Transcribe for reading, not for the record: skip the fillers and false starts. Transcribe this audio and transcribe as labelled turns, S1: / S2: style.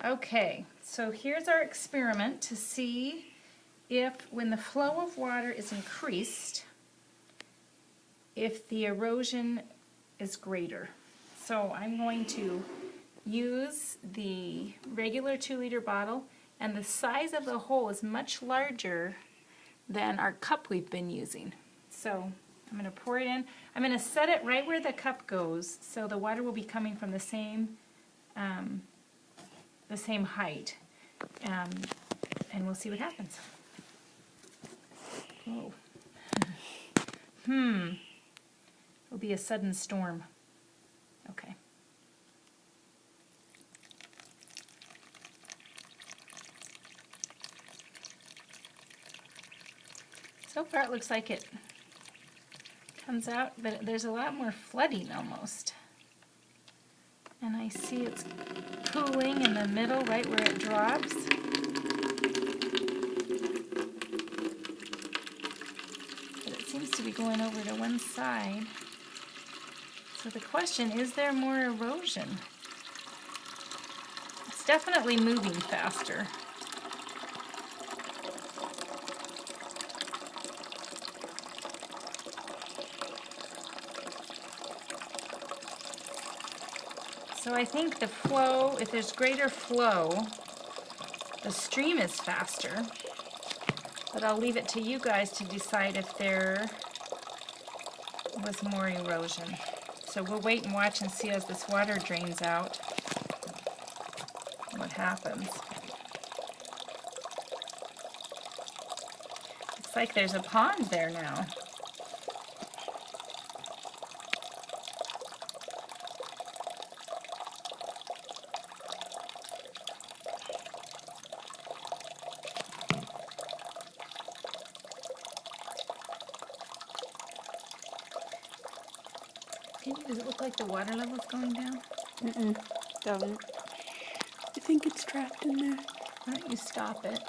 S1: Okay, so here's our experiment to see if when the flow of water is increased, if the erosion is greater. So I'm going to use the regular 2-liter bottle, and the size of the hole is much larger than our cup we've been using. So I'm going to pour it in. I'm going to set it right where the cup goes, so the water will be coming from the same height, and we'll see what happens. Whoa. It'll be a sudden storm. Okay. So far it looks like it comes out, but there's a lot more flooding almost. And I see it's pooling in the middle, right where it drops. But it seems to be going over to one side. So the question, is there more erosion? It's definitely moving faster. So I think the flow, if there's greater flow, the stream is faster. But I'll leave it to you guys to decide if there was more erosion. So we'll wait and watch and see as this water drains out what happens. Looks like there's a pond there now. Does it look like the water level's going down?
S2: Doesn't. I think it's trapped in there.
S1: Why don't you stop it?